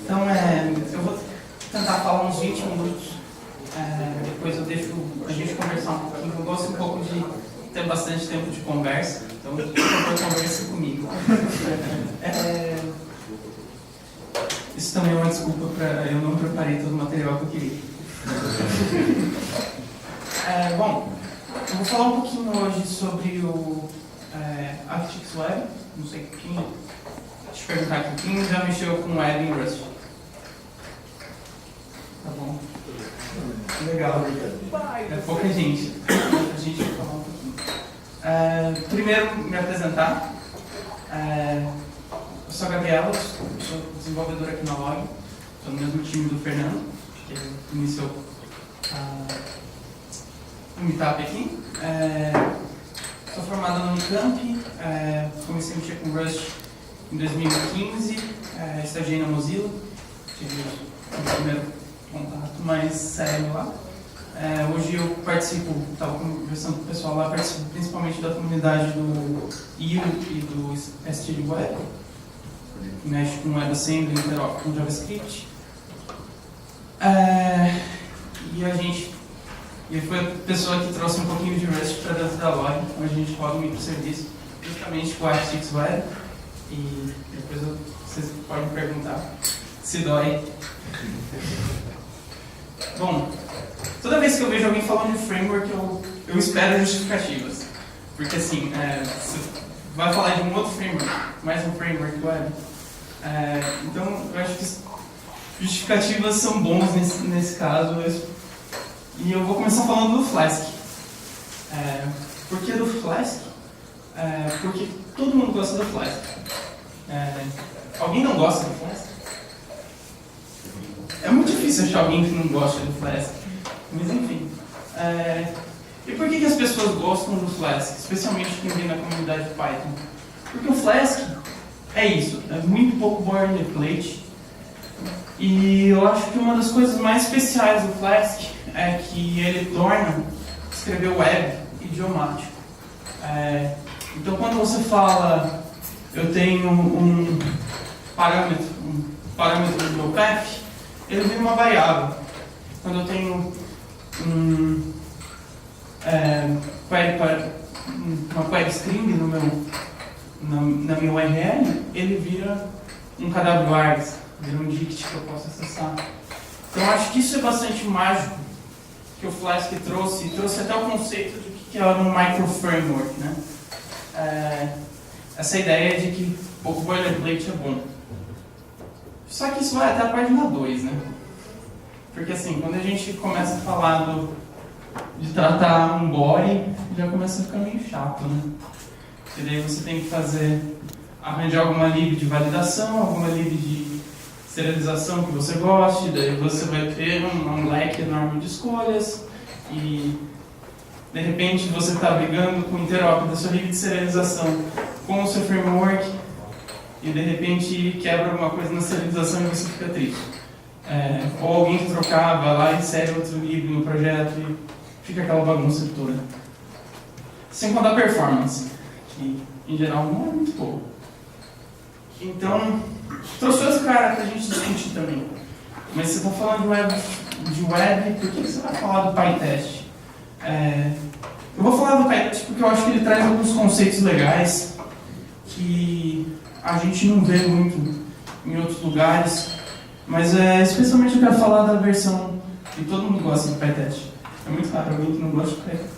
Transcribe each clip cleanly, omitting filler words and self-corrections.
Então, eu vou tentar falar uns 20 minutos, depois eu deixo a gente conversar um pouquinho. Eu gosto um pouco de ter bastante tempo de conversa, então, por favor, converse comigo. Isso também é uma desculpa para eu não preparei todo o material que eu queria. Bom, eu vou falar um pouquinho hoje sobre o Arctic Web. Não sei quem, deixa eu perguntar aqui, quem já mexeu com Web em Rust? Tá bom. Legal. É pouca gente. A gente vai falar um pouquinho. Primeiro, me apresentar. Eu sou a Gabriela, sou desenvolvedora aqui na Log. Estou no mesmo time do Fernando, que iniciou o Meetup aqui. Sou formada no Unicamp, comecei a mexer com Rust em 2015, estagiei na Mozilla, tive o primeiro contato mais sério lá. Hoje eu participo, estava conversando com o pessoal lá, participo principalmente da comunidade do IO e do STLWeb, que mexe com WebAssembly, interopera com JavaScript. E foi a pessoa que trouxe um pouquinho de Rust para dentro da Log, onde a gente roda um microserviço, justamente com o Arctic Web. E depois vocês podem perguntar se dói. Bom, toda vez que eu vejo alguém falando de framework, eu espero justificativas. Porque assim, você vai falar de um outro framework, mais um framework web. Então, eu acho que justificativas são bons nesse caso. E eu vou começar falando do Flask. Por que do Flask? Porque todo mundo gosta do Flask. Alguém não gosta do Flask? É muito difícil achar alguém que não gosta do Flask. Mas enfim. E por que as pessoas gostam do Flask? Especialmente quem vem na comunidade Python. Porque o Flask é isso. É muito pouco boilerplate. E eu acho que uma das coisas mais especiais do Flask é que ele torna escrever web idiomático. Então, quando você fala, eu tenho um parâmetro do meu path, ele vira uma variável. Quando eu tenho uma query string na minha URL, ele vira um KWArgs, vira um dict que eu posso acessar. Então, eu acho que isso é bastante mágico que o Flask trouxe até o conceito de que era um micro-framework, né? Essa ideia de que o boilerplate é bom. Só que isso vai até a página 2, né? Porque assim, quando a gente começa a falar de tratar um body, já começa a ficar meio chato, né? Porque daí você tem que arranjar alguma lib de validação, alguma lib de serialização que você goste, daí você vai ter um leque enorme de escolhas e de repente você está brigando com o interópero da sua lib de serialização com o seu framework e de repente quebra alguma coisa na serialização e você fica triste. Ou alguém que trocava lá e insere outro lib no projeto e fica aquela bagunça toda. Sem contar a performance, que em geral não é muito boa. Então, trouxe outro cara pra gente discutir também. Mas você está falando de web, por que você vai falar do PyTest? Eu vou falar do PyTest porque eu acho que ele traz alguns conceitos legais que a gente não vê muito em outros lugares, mas especialmente eu quero falar da versão que todo mundo gosta do PyTest. É muito raro alguém que não gosta do PyTest.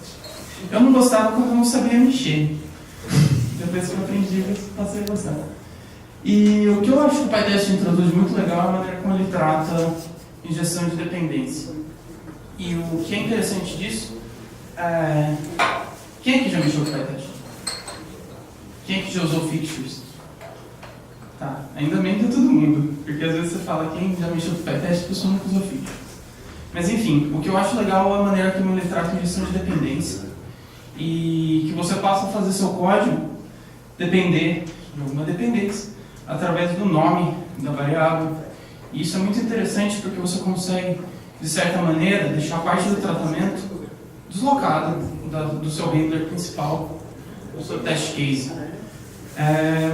Eu não gostava porque eu não sabia mexer. Depois que eu aprendi, eu passei a gostar. E o que eu acho que o PyTest introduz muito legal é a maneira como ele trata injeção de dependência. E o que é interessante disso quem é que já mexeu com o PyTest? Quem é que já usou fixtures? Tá, ainda bem que é todo mundo, porque às vezes você fala quem já mexeu com o PyTest, a pessoa nunca usou fixtures. Mas enfim, o que eu acho legal é a maneira como ele trata injeção de dependência e que você passa a fazer seu código depender de alguma dependência através do nome da variável. E isso é muito interessante porque você consegue, de certa maneira, deixar parte do tratamento deslocada do seu render principal, do seu test case.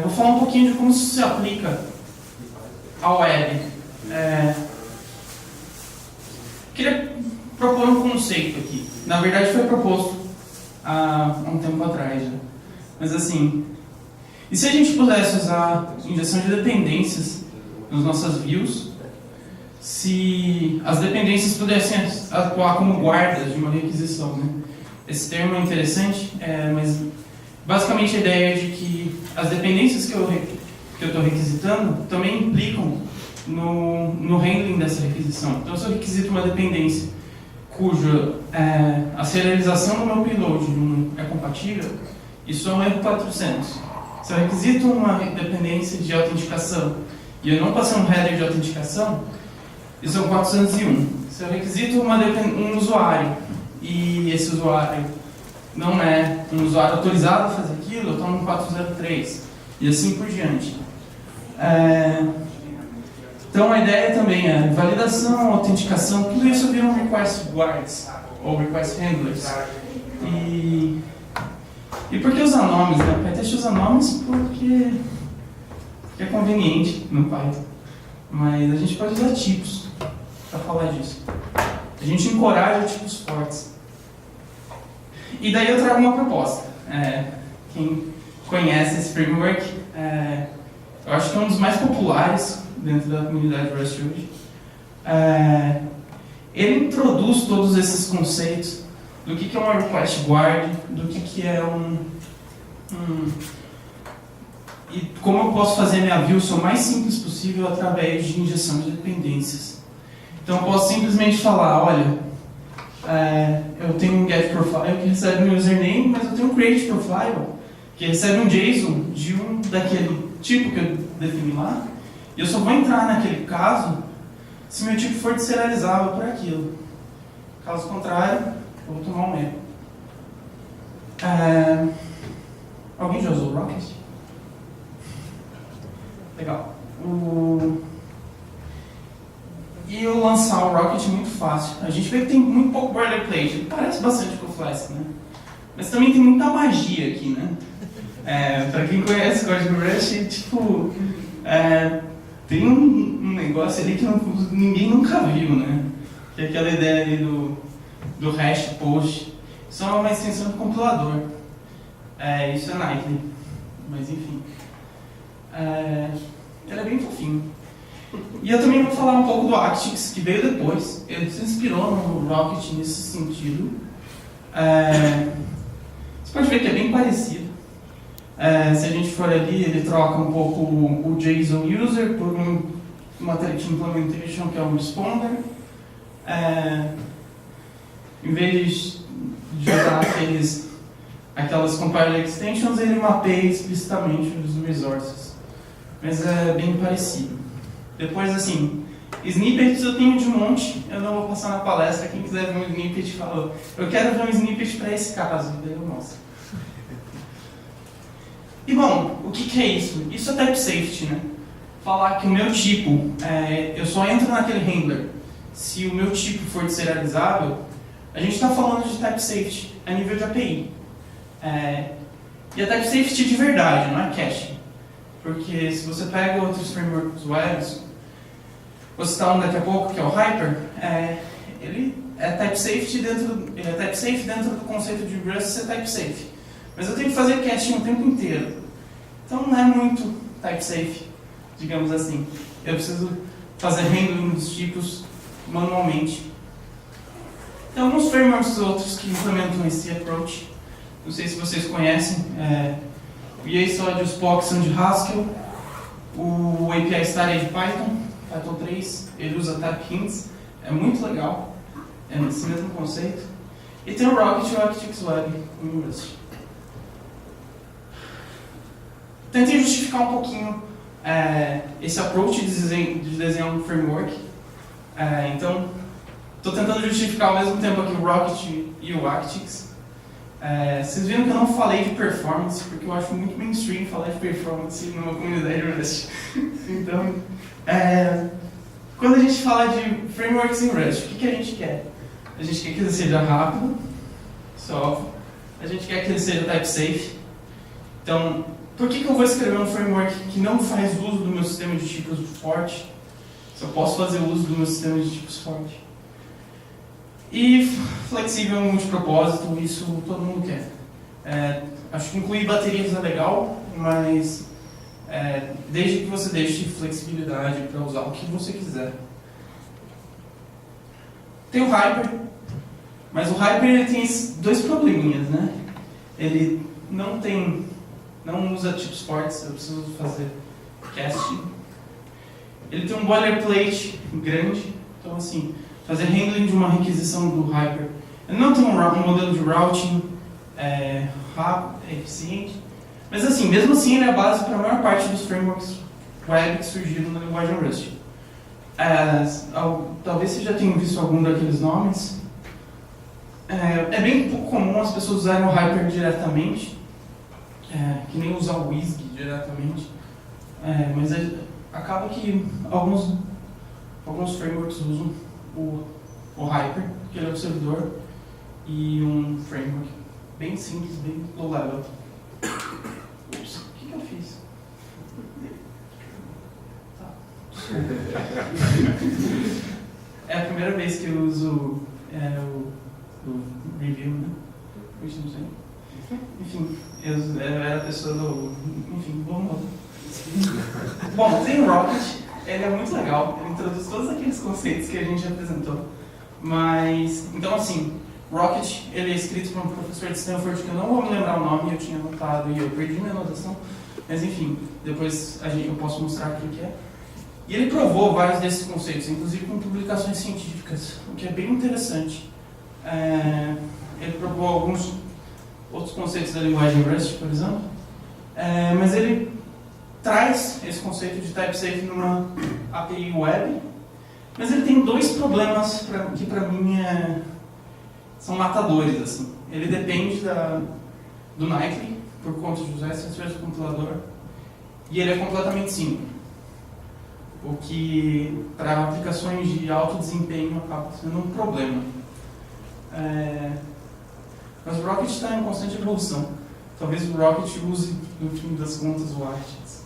Vou falar um pouquinho de como isso se aplica à web. Queria propor um conceito aqui. Na verdade, foi proposto há um tempo atrás já. Mas assim, e se a gente pudesse usar injeção de dependências nas nossas views, se as dependências pudessem atuar como guardas de uma requisição, né? Esse termo é interessante, mas basicamente a ideia é de que as dependências que eu estou requisitando também implicam no handling dessa requisição. Então, se eu requisito uma dependência cuja a serialização do meu payload não é compatível, isso é um erro 400. Se eu requisito uma dependência de autenticação e eu não passei um header de autenticação, isso é um 401. Se eu requisito um usuário e esse usuário não é um usuário autorizado a fazer aquilo, eu tomo um 403 e assim por diante. Então a ideia também é validação, autenticação, tudo isso viram request guards ou request handlers. E por que usar nomes? Né? O PyTest usa nomes porque é conveniente no Python, mas a gente pode usar tipos para falar disso. A gente encoraja tipos fortes. E daí eu trago uma proposta. Quem conhece esse framework, eu acho que é um dos mais populares dentro da comunidade Rust hoje. Ele introduz todos esses conceitos do que é uma request guard, do que é e como eu posso fazer minha view o mais simples possível através de injeção de dependências. Então eu posso simplesmente falar, olha, eu tenho um get profile que recebe um username, mas eu tenho um create profile que recebe um JSON daquele tipo que eu defini lá, e eu só vou entrar naquele caso se meu tipo for deserializável por aquilo. Caso contrário, eu vou tomar um erro. Alguém já usou o Rocket? Legal. E eu lançar o Rocket é muito fácil. A gente vê que tem muito pouco boilerplate. Ele parece bastante com o Flask, né? Mas também tem muita magia aqui, né? Para quem conhece o código Rust, tipo, tem um negócio ali que ninguém nunca viu, né? Que é aquela ideia ali do hash post. Isso é uma extensão do compilador. Isso é nightly, mas enfim. Ele é bem fofinho. E eu também vou falar um pouco do Actix, que veio depois. Ele se inspirou no Rocket nesse sentido. Você pode ver que é bem parecido. Se a gente for ali, ele troca um pouco o JSON user por uma thread implementation, que é um responder. Em vez de usar aquelas compiler extensions, ele mapeia explicitamente os resources. Mas é bem parecido. Depois, assim, snippets eu tenho de um monte, eu não vou passar na palestra. Quem quiser ver um snippet, fala, eu quero ver um snippet para esse caso, daí eu mostro. E bom, o que é isso? Isso é type safety, né? Falar que o meu tipo, eu só entro naquele handler se o meu tipo for deserializável, a gente está falando de type safety a nível de API. E a type safety de verdade, não é caching. Porque se você pega outros frameworks webs, vou citar um daqui a pouco, que é o Hyper, ele é type safe dentro do conceito de Rust ser type safe. Mas eu tenho que fazer caching o tempo inteiro. Então não é muito type safe, digamos assim. Eu preciso fazer handling dos tipos manualmente. Tem alguns frameworks outros que implementam esse approach. Não sei se vocês conhecem. O EA-Sod e os POC são de Haskell. O API Star é de Python 3. Ele usa type hints. É muito legal. É nesse mesmo conceito. E tem o Rocket e o Actix Web em Rust. Tentei justificar um pouquinho esse approach de desenhar um framework. Então, estou tentando justificar ao mesmo tempo aqui o Rocket e o Actix. Vocês viram que eu não falei de performance, porque eu acho muito mainstream falar de performance numa comunidade Rust. Então, quando a gente fala de frameworks em Rust, o que a gente quer? A gente quer que ele seja rápido, a gente quer que ele seja type safe. Então, por que eu vou escrever um framework que não faz uso do meu sistema de tipos forte, Se eu posso fazer uso do meu sistema de tipos forte. E flexível multipropósito, isso todo mundo quer. Acho que incluir baterias é legal, mas desde que você deixe flexibilidade para usar o que você quiser. Tem o Hyper, mas o Hyper ele tem dois probleminhas, né? Ele não usa tipos fortes, eu preciso fazer casting. Ele tem um boilerplate grande, então assim, fazer handling de uma requisição do Hyper. Ele não tem um modelo de routing rápido, eficiente, mas assim, mesmo assim ele é a base para a maior parte dos frameworks web que surgiram na linguagem Rust. Talvez você já tenha visto algum daqueles nomes. É bem pouco comum as pessoas usarem o Hyper diretamente, que nem usar o WSGI diretamente, mas acaba que alguns frameworks usam o Hyper, que ele é um servidor, e um framework bem simples, bem low level. Ups, o que eu fiz? Tá. É a primeira vez que eu uso o review, né? Enfim, eu era a pessoa do... Enfim, vamos lá. Bom, tem o Rocket, ele é muito legal, ele introduz todos aqueles conceitos que a gente apresentou. Então assim, Rocket, ele é escrito por um professor de Stanford, que eu não vou me lembrar o nome, eu tinha anotado e eu perdi minha anotação. Mas enfim, depois eu posso mostrar o que é. E ele provou vários desses conceitos, inclusive com publicações científicas, o que é bem interessante. Ele provou alguns outros conceitos da linguagem Rust, por exemplo, mas ele traz esse conceito de type safe numa API web, mas ele tem dois problemas que para mim são matadores. Assim. Ele depende do Nightly, por conta de usar esse compilador, e ele é completamente simples, o que para aplicações de alto desempenho acaba sendo um problema. Mas o Rocket está em constante evolução. Talvez o Rocket use, no fim das contas, o Artix.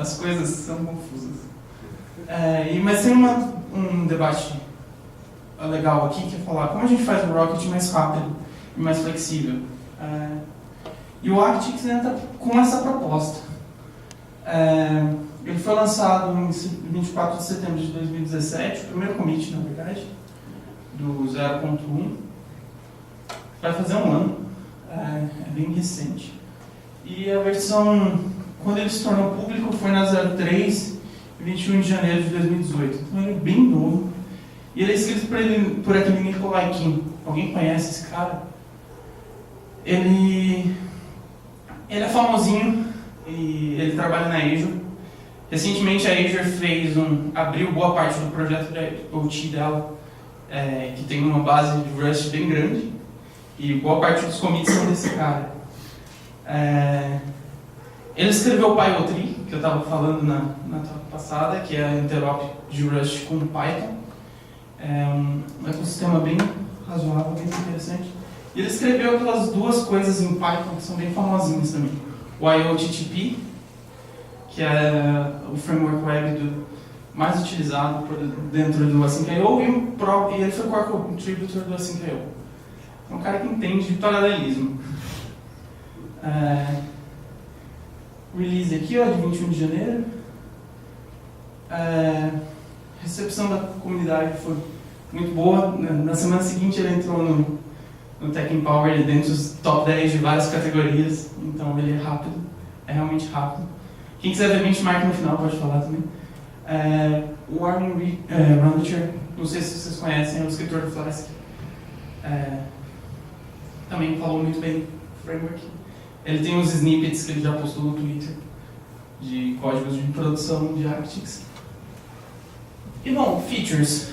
As coisas são confusas. Mas tem um debate legal aqui, que é falar como a gente faz o Rocket mais rápido e mais flexível. E o Arctix entra com essa proposta. Ele foi lançado em 24 de setembro de 2017, o primeiro commit, na verdade, do 0.1. Vai fazer um ano, é bem recente. E a versão, quando ele se tornou público, foi na 03, 21 de janeiro de 2018. Então ele é bem novo. E ele é escrito por aquele Nikolai Kim. Alguém conhece esse cara? Ele é famosinho e ele trabalha na Azure. Recentemente a Azure abriu boa parte do projeto de OT dela, que tem uma base de Rust bem grande. E boa parte dos commits são desse cara. Ele escreveu o PyO3, que eu estava falando na talk passada, que é a interop de Rust com Python. É um ecossistema bem razoável, bem interessante. E ele escreveu aquelas duas coisas em Python que são bem famosinhas também. O IOTTP, que é o framework web mais utilizado dentro do Async.io, e ele foi co-contributor do Async.io. É um cara que entende de paralelismo. Release aqui, ó, de 21 de janeiro. Recepção da comunidade foi muito boa. Na semana seguinte ele entrou no Tech Empower, dentro dos top 10 de várias categorias. Então ele é rápido, é realmente rápido. Quem quiser ver benchmark no final pode falar também. O Armin Rancher, não sei se vocês conhecem, é o escritor do Flask. Também falou muito bem do framework. Ele tem uns snippets que ele já postou no Twitter de códigos de produção de Arctix. E bom, features.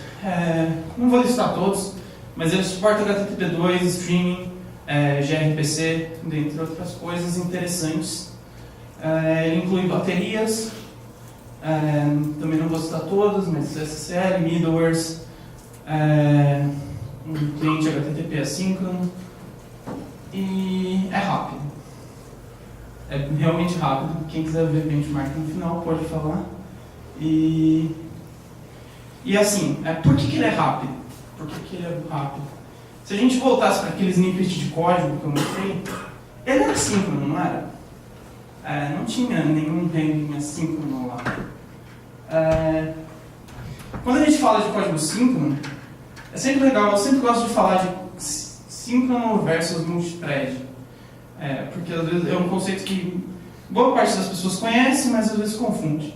Não vou listar todos, mas ele suporta HTTP2, streaming, gRPC, dentre outras coisas interessantes. Ele inclui baterias, também não vou citar todas, mas SSL, middlewares, um cliente HTTP assíncrono. E é rápido. É realmente rápido. Quem quiser ver benchmark no final pode falar. E E assim, por que ele é rápido? Por que ele é rápido? Se a gente voltasse para aquele snippet de código que eu mostrei, ele era síncrono, não era? Não tinha nenhum handling assíncrono lá. Quando a gente fala de código síncrono, é sempre legal, eu sempre gosto de falar de síncrono versus multithread. Porque às vezes é um conceito que boa parte das pessoas conhece, mas às vezes confunde.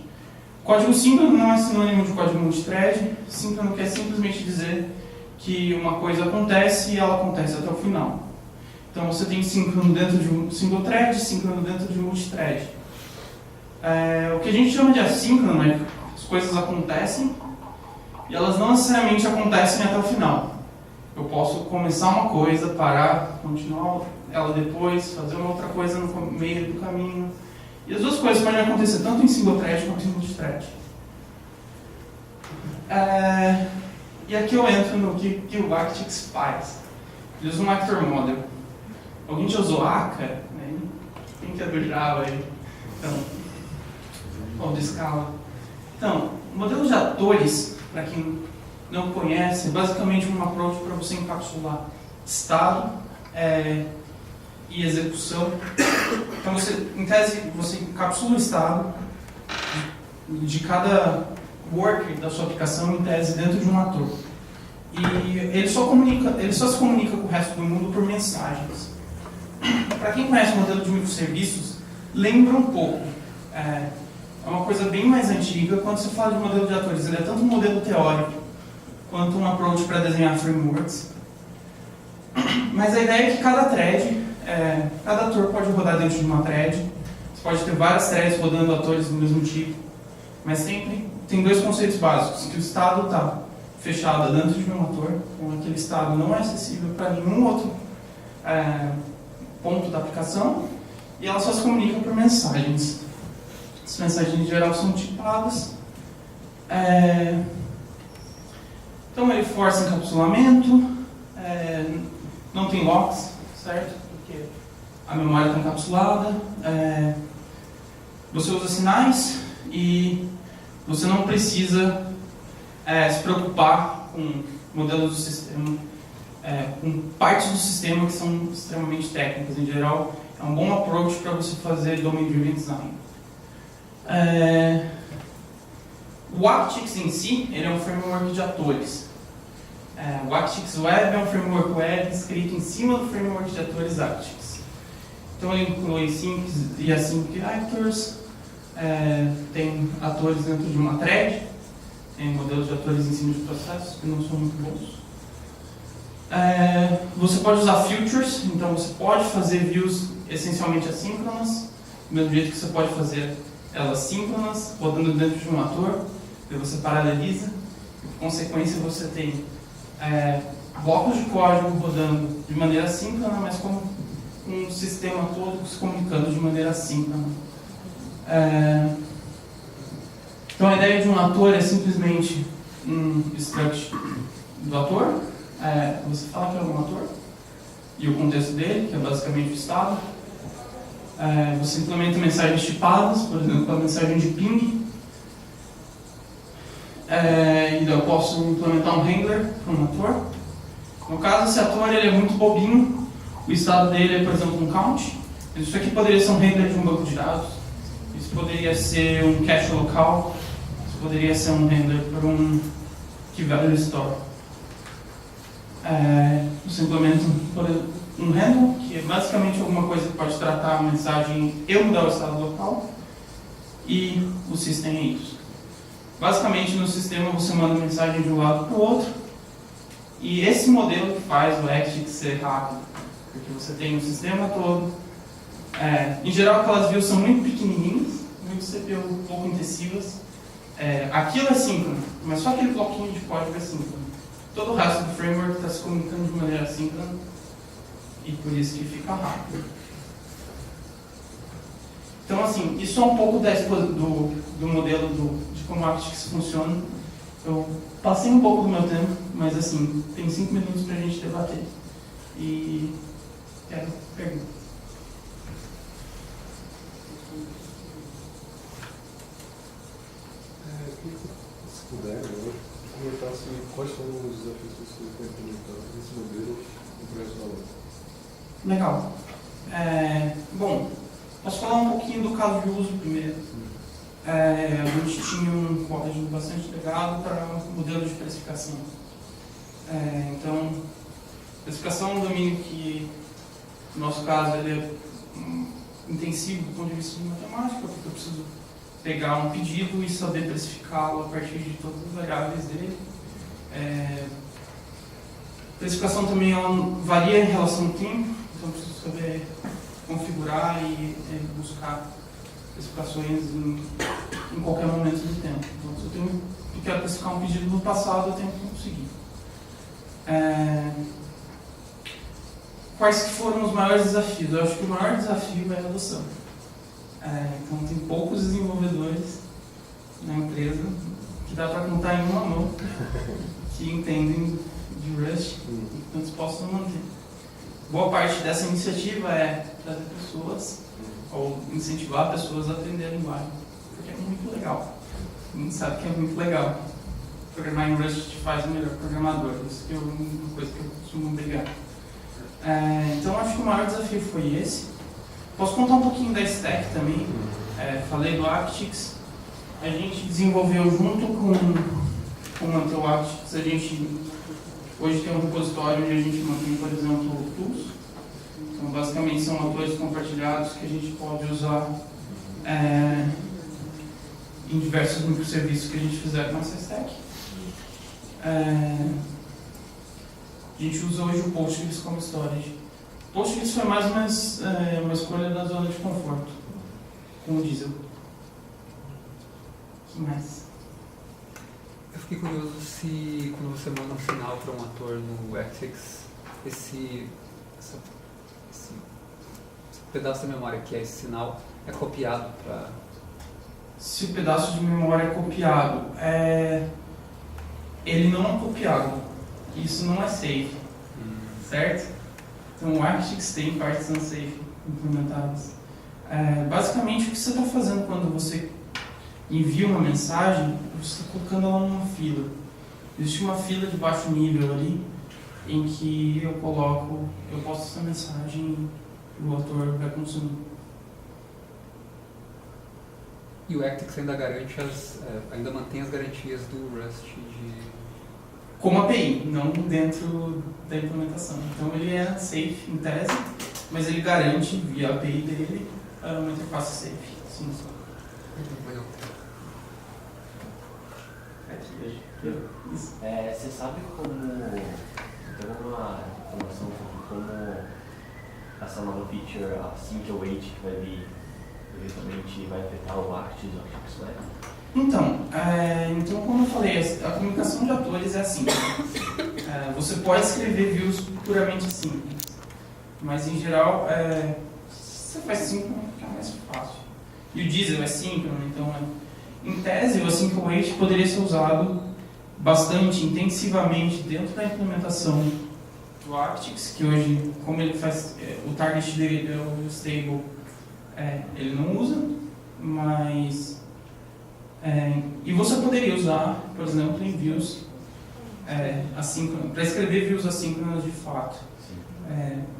Código síncrono não é sinônimo de código multithread. Síncrono quer simplesmente dizer que uma coisa acontece e ela acontece até o final. Então você tem síncrono dentro de um single thread, síncrono dentro de um multithread. O que a gente chama de assíncrono é que as coisas acontecem e elas não necessariamente acontecem até o final. Eu posso começar uma coisa, parar, continuar ela depois, fazer uma outra coisa no meio do caminho. E as duas coisas podem acontecer tanto em single thread quanto em multithread. E aqui eu entro no que o Actix faz. Ele usa um actor model. Alguém já usou Aka? Quem que é do Java aí? Então, ou de Scala? Então, o modelo de atores, para quem não conhece, é basicamente um approach para você encapsular estado e execução. Então, em tese, você encapsula o estado de cada work da sua aplicação, em tese, dentro de um ator. E ele só se comunica com o resto do mundo por mensagens. Para quem conhece o modelo de microserviços, lembra um pouco. É uma coisa bem mais antiga. Quando se fala de modelo de atores, ele é tanto um modelo teórico quanto um approach para desenhar frameworks. Mas a ideia é que cada thread, cada ator pode rodar dentro de uma thread. Você pode ter várias threads rodando atores do mesmo tipo. Mas sempre tem dois conceitos básicos, que o estado está fechado dentro de um ator, então aquele estado não é acessível para nenhum outro ponto da aplicação, e ela só se comunica por mensagens. As mensagens em geral são tipadas. Então ele força encapsulamento, não tem locks, certo? Porque a memória está encapsulada. Você usa sinais e você não precisa se preocupar com modelos do sistema, com partes do sistema que são extremamente técnicas. Em geral, é um bom approach para você fazer domain-driven design. O Actix em si, ele é um framework de atores. O Actix Web é um framework web escrito em cima do framework de atores Actix. Então ele inclui sync e async actors, tem atores dentro de uma thread, tem modelos de atores em cima de processos que não são muito bons. Você pode usar filters, então você pode fazer views essencialmente assíncronas, do mesmo jeito que você pode fazer elas síncronas, rodando dentro de um ator, e você paraleliza, e por consequência você tem blocos de código rodando de maneira síncrona, mas com um sistema todo se comunicando de maneira síncrona. Então a ideia de um ator é simplesmente um struct do ator. Você fala que é um ator e o contexto dele, que é basicamente o estado. Você implementa mensagens tipadas, por exemplo, a mensagem de ping. E eu posso implementar um handler para um ator. No caso, esse ator ele é muito bobinho. O estado dele é, por exemplo, um count. Isso aqui poderia ser um handler de um banco de dados. Isso poderia ser um cache local. Isso poderia ser um handler para um key value store. Você implementa um handle, que é basicamente alguma coisa que pode tratar a mensagem e mudar o estado local. E o system é isso. Basicamente, no sistema você manda mensagem de um lado para o outro. E esse modelo que faz o Actix ser rápido. Porque você tem o sistema todo. Em geral, aquelas views são muito pequenininhas, muito CPU pouco intensivas. Aquilo é síncrono, mas só aquele bloquinho de código é síncrono. Todo o resto do framework está se comunicando de maneira síncrona. E por isso que fica rápido. Então, assim, isso é um pouco do modelo de como o Actix funciona. Eu passei um pouco do meu tempo, mas assim, tem 5 minutos para a gente debater. E quero perguntar. Se puder, comentasse quais foram os desafios que você está implementando nesse modelo no projeto da Lua. Legal. Bom, posso falar um pouquinho do caso de uso primeiro. A gente tinha um código bastante legado para um modelo de precificação. Então, precificação é um domínio que, no nosso caso, ele é intensivo do ponto de vista de matemática, porque eu preciso pegar um pedido e saber precificá-lo a partir de todas as variáveis dele. Precificação também ela varia em relação ao tempo, então eu preciso saber configurar e buscar especificações em qualquer momento do tempo. Então, se eu quero precificar um pedido no passado, eu tenho que conseguir. Quais que foram os maiores desafios? Eu acho que o maior desafio é a adoção. Então, tem poucos desenvolvedores na empresa que dá para contar em uma mão que entendem de Rust e que possam manter. Boa parte dessa iniciativa é trazer pessoas ou incentivar pessoas a aprender a linguagem, porque é muito legal. A gente sabe que é muito legal. Programar em Rust te faz o melhor programador, isso que é uma coisa que eu costumo brigar. Então acho que o maior desafio foi esse. Posso contar um pouquinho da stack também. Falei do Actix. A gente desenvolveu junto com o Mantel Actix. A gente hoje tem um repositório onde a gente mantém, por exemplo, tools. Então basicamente são motores compartilhados que a gente pode usar em diversos microserviços que a gente fizer com essa stack. A gente usa hoje o Postgres como storage. Postgres foi mais ou menos uma escolha da zona de conforto, com o Diesel. O que mais? Eu fiquei curioso se, quando você manda um sinal para um ator no Actix, esse pedaço da memória que é esse sinal é copiado para... Se o pedaço de memória é copiado, ele não é copiado. Isso não é safe, certo? Então o Actix tem partes unsafe implementadas. Basicamente o que você está fazendo quando você envia uma mensagem, você está colocando ela numa fila. Existe uma fila de baixo nível ali, em que eu posto essa mensagem e o autor vai consumir. E o Actix ainda garante ainda mantém as garantias do Rust de... Como API, não dentro da implementação. Então ele é safe em tese, mas ele garante via API dele uma interface safe. Sim. Você sabe como, tem alguma informação sobre como essa nova feature, a Sync-Await, que vai vir eventualmente vai afetar o Actix ou Actix Web? Então, como eu falei, a comunicação de atores é assim. Você pode escrever views puramente simples, mas em geral você faz síncrono porque é mais fácil. E o Diesel é síncrono, então em tese o Sync-Await poderia ser usado bastante intensivamente dentro da implementação do Actix, que hoje, como ele faz o target dele é o stable, ele não usa, mas e você poderia usar, por exemplo, em views assíncronas, para escrever views assíncronas de fato.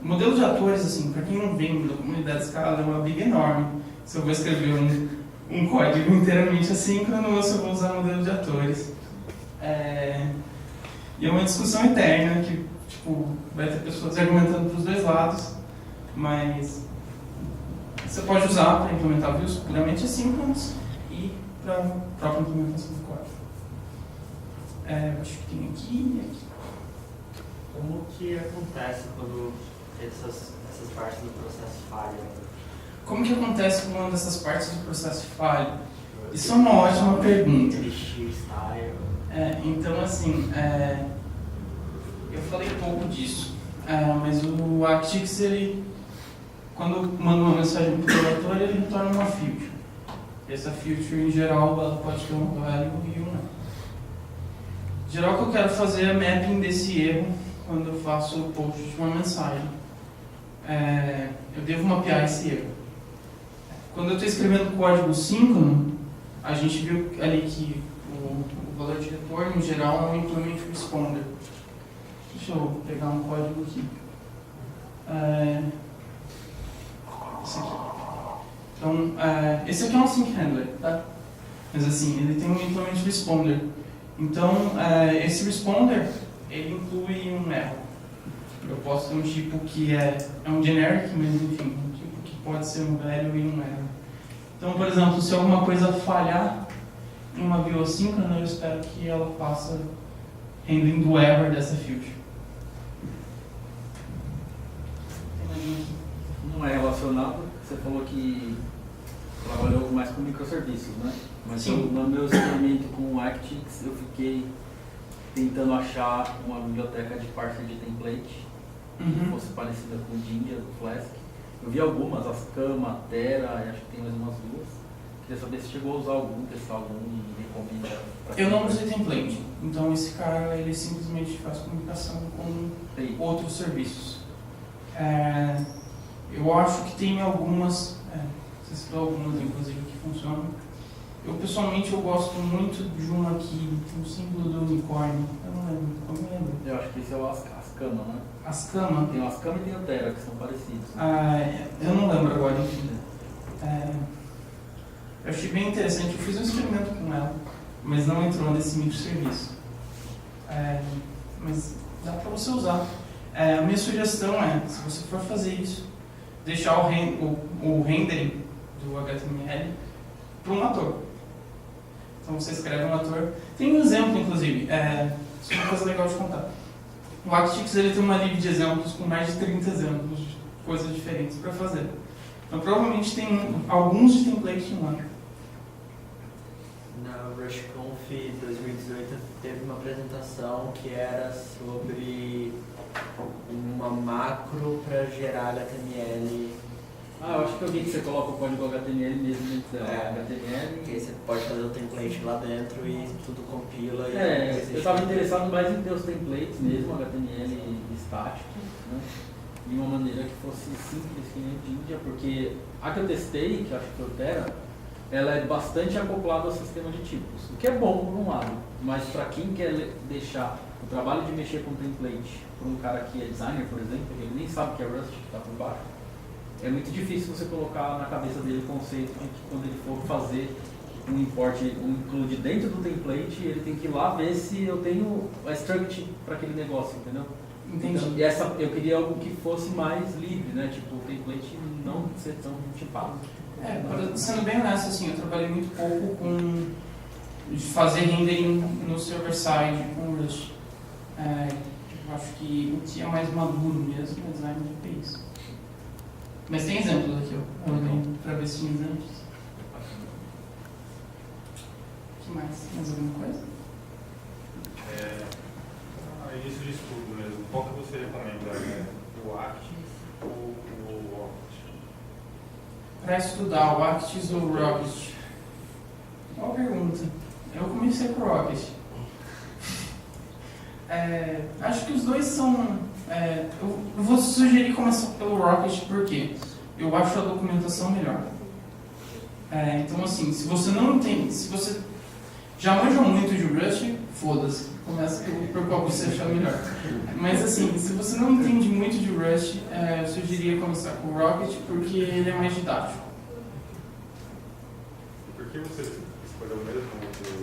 O modelo de atores, assim, para quem não vem da comunidade Scala, é uma briga enorme. Se eu vou escrever um código inteiramente assíncrono ou se eu vou usar modelo de atores. E é uma discussão eterna que vai ter pessoas argumentando para os dois lados, mas você pode usar para implementar views puramente assíncronos e para a própria implementação do código. Acho que tem aqui e aqui. Como que acontece quando essas partes do processo falham? Como que acontece quando uma dessas partes do processo falha? Isso é uma ótima pergunta. Então, assim, eu falei pouco disso, mas o Actix, ele, quando manda uma mensagem para o relator, ele retorna uma feature. Essa feature, em geral, ela pode ter um value e um não. Em geral, o que eu quero fazer é mapping desse erro quando eu faço o post de uma mensagem. Eu devo mapear esse erro. Quando eu estou escrevendo código síncrono, a gente viu ali que o valor de retorno editor, no geral, é um Implement Responder. Deixa eu pegar um código aqui. Esse aqui. Então, esse aqui é um Sync Handler, tá? Mas assim, ele tem um Implement Responder. Então, esse Responder, ele inclui um erro. Eu posso ter um tipo que é um generic, mas enfim, um tipo que pode ser um value e um erro. Então, por exemplo, se alguma coisa falhar em uma view assíncrona, eu espero que ela faça handling do error dessa field. Não é relacionado, você falou que trabalhou mais com microserviços, né? Mas Sim. no meu experimento com o Actix, eu fiquei tentando achar uma biblioteca de parser de template que fosse parecida com o Jinja, do Flask. Eu vi algumas, Ascama, Terra, e acho que tem mais umas duas. Queria saber se chegou a usar algum, testar algum e recomenda. Eu não usei template, então esse cara ele simplesmente faz comunicação com outros serviços. Eu acho que tem algumas, você citou algumas inclusive que funcionam. Eu pessoalmente eu gosto muito de uma que tem o símbolo do unicórnio, eu não lembro, como eu lembro? Eu acho que esse é o Ascama, né? Ascama. Tem o Ascama e tem o Terra, que são parecidos. Eu não lembro agora, enfim. Eu achei bem interessante, eu fiz um experimento com ela, mas não entrou nesse microserviço. Mas dá para você usar. A minha sugestão é, se você for fazer isso, deixar o rendering do HTML para um ator. Então você escreve um ator. Tem um exemplo, inclusive, isso é uma coisa legal de contar. O Actix ele tem uma lib de exemplos com mais de 30 exemplos de coisas diferentes para fazer. Então provavelmente tem alguns de template em lá. Na RushConf 2018 teve uma apresentação que era sobre uma macro para gerar HTML. Eu acho que eu vi que você coloca o código HTML mesmo dentro da HTML. Que aí você pode fazer o template lá dentro e tudo compila. Eu estava interessado mais em ter os templates mesmo, HTML estático, né? De uma maneira que fosse simples, que nem o Jinja, porque a que eu testei, que acho que foi o Terra, ela é bastante acoplada ao sistema de tipos, o que é bom por um lado, mas para quem quer deixar o trabalho de mexer com template para um cara que é designer, por exemplo, que ele nem sabe que é Rust que está por baixo, é muito difícil você colocar na cabeça dele o conceito de que quando ele for fazer um import, um include dentro do template, ele tem que ir lá ver se eu tenho a struct para aquele negócio, entendeu? Entendi. Então, e eu queria algo que fosse mais livre, né? Tipo, o template não ser tão tipado. Sendo bem honesto, assim, eu trabalhei muito pouco com fazer rendering no server-side com Rust. Eu acho que o que é mais maduro mesmo é design de APIs. Mas tem exemplos aqui, ó. Eu tenho para ver se tem exemplos. O que mais? Mais alguma coisa? A início de estudo mesmo, qual que você recomenda? O Actix ou o Rocket? Para estudar o Actix ou o Rocket? Boa pergunta. Eu comecei com o Rocket. Acho que os dois são... eu vou sugerir começar pelo Rocket porque eu acho a documentação melhor. Então assim, se você não entende, se você já manja muito de Rust, foda-se, começa por qual você achar melhor. Mas assim, se você não entende muito de Rust, eu sugeria começar com o Rocket porque ele é mais didático. Por que você escolheu mesmo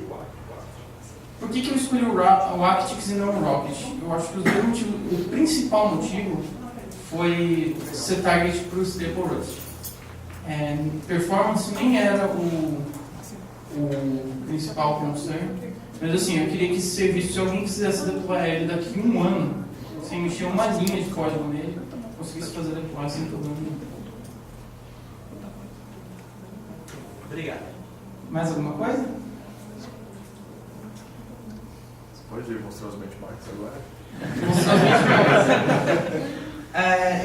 o Actix? Por que eu escolhi o Actix e não o Rocket? Eu acho que os dois motivos, o principal motivo foi ser target para o Stable Rust. Performance nem era o principal concern, mas assim, eu queria que esse serviço, se alguém quisesse deployar ele daqui a um ano, sem mexer uma linha de código nele, conseguisse fazer deploy sem problema nenhum. Obrigado. Mais alguma coisa? Pode mostrar os benchmarks agora?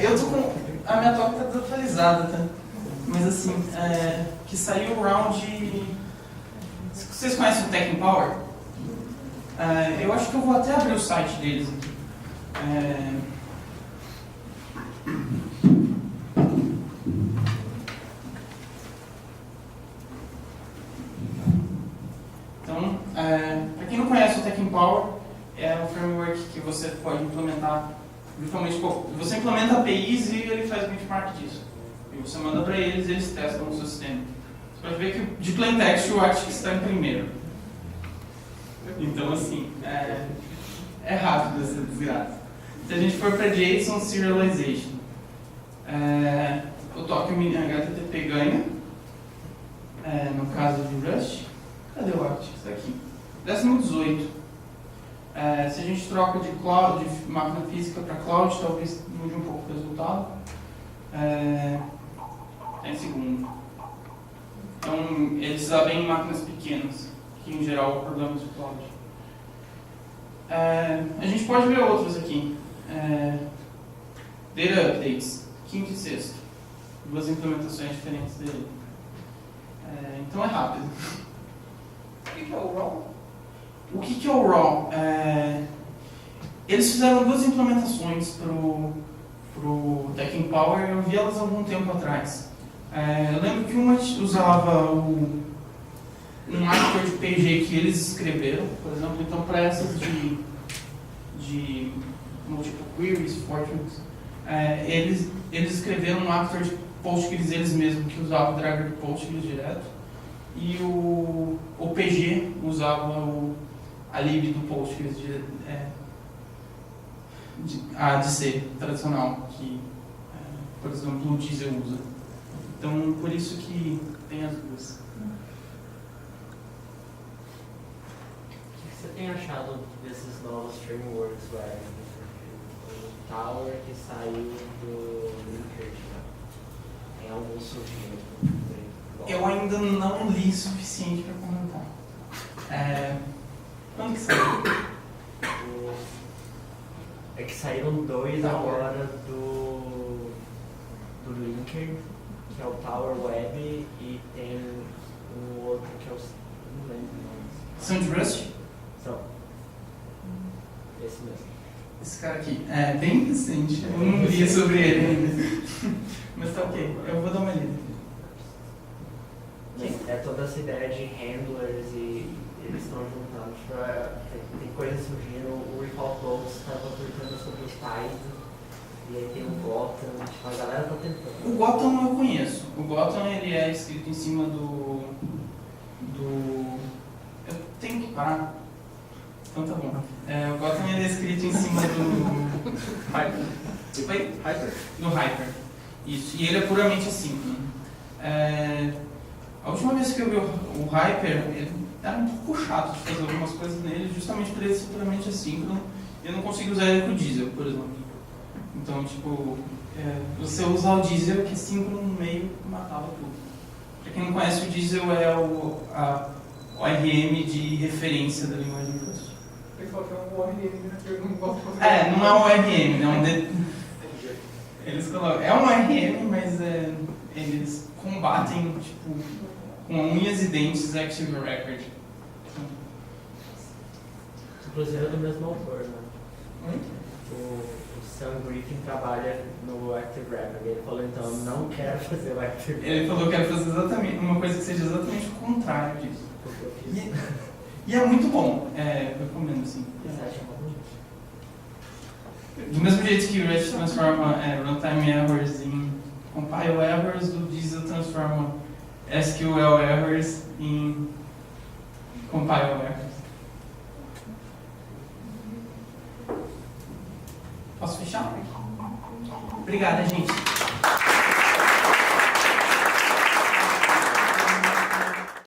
Eu tô com... A minha talk tá desatualizada, tá? Mas assim, que saiu o round... Vocês conhecem o Tech Power? Eu acho que eu vou até abrir o site deles aqui. Então, para quem não conhece o Tech Empower, é um framework que você pode implementar, virtualmente, você implementa APIs e ele faz benchmark disso. E você manda para eles e eles testam o seu sistema. Você pode ver que de plain text o Arctic está em primeiro. Então, assim, é rápido essa desgraça. Se a gente for para JSON Serialization, o token mini HTTP ganha, no caso de Rust. Cadê o Arctic? Está aqui. 18. Se a gente troca de cloud, de máquina física para cloud, talvez mude um pouco o resultado. Está em segundo. Então, eles abrem máquinas pequenas, que em geral é o problema de cloud. A gente pode ver outros aqui. Data Updates, quinto e sexto. Duas implementações diferentes dele. Então é rápido. O que é o RAW? O que é o RAW? Eles fizeram duas implementações para o Tech Empower, eu vi elas há algum tempo atrás. Eu lembro que uma usava um actor de PG que eles escreveram, por exemplo, então para essas de multiple queries, fortunes, eles escreveram um actor de Postgres eles mesmos, que usava o dragger de Postgres direto, e o PG usava a lib do Postgres de C tradicional, que, por exemplo, o Diesel usa. Então, por isso que tem as duas. O que você tem achado desses novos frameworks web? O Tower que saiu do Linkerd, tem algum surgindo? Eu ainda não li o suficiente para comentar. Quando que saiu? É que saíram dois Tower. agora do Linkerd, que é o Tower Web, e tem um outro que eu não lembro o nome. São de Rust? São. Esse mesmo. Esse cara aqui. É bem recente. Eu não li sobre ele ainda. Mas tá ok. Eu vou dar uma lida. É toda essa ideia de handlers e eles estão juntando. Tipo, tem coisas surgindo. O Recall Close estava tweetando sobre os Tide. E aí tem o Gotham. Tipo, a galera tá tentando. O Gotham eu conheço. O Gotham ele é escrito em cima do... Eu tenho que parar. Então tá bom. O Gotham ele é escrito em cima do... Hyper. Hyper. Do Hyper. Isso. E ele é puramente assíncrono. A última vez que eu vi o Hyper, ele era um pouco chato de fazer algumas coisas nele, justamente por ele ser puramente assíncrono. E eu não consigo usar ele com o Diesel, por exemplo. Então, tipo, você usar o Diesel, que é síncrono no meio, matava tudo. Pra quem não conhece, o Diesel é o ORM de referência da linguagem de Rust. Ele falou que é um ORM, né? Eu não gosto de fazer. Não é um ORM, é um Eles colocam. É um ORM, mas eles combatem, tipo, com unhas e dentes Active Record. Inclusive é do mesmo autor, né? Oi? O Sam Griffin trabalha no Active Record. Ele falou, então, eu não quero fazer o Active Record. Ele falou que quer fazer exatamente uma coisa que seja exatamente o contrário disso. Porque eu fiz. E é muito bom, eu recomendo, sim. Você acha bom? Do mesmo jeito que o Rust transforma runtime errors em compile errors, o Diesel transforma SQL errors em compile errors. Posso fechar? Obrigada, gente.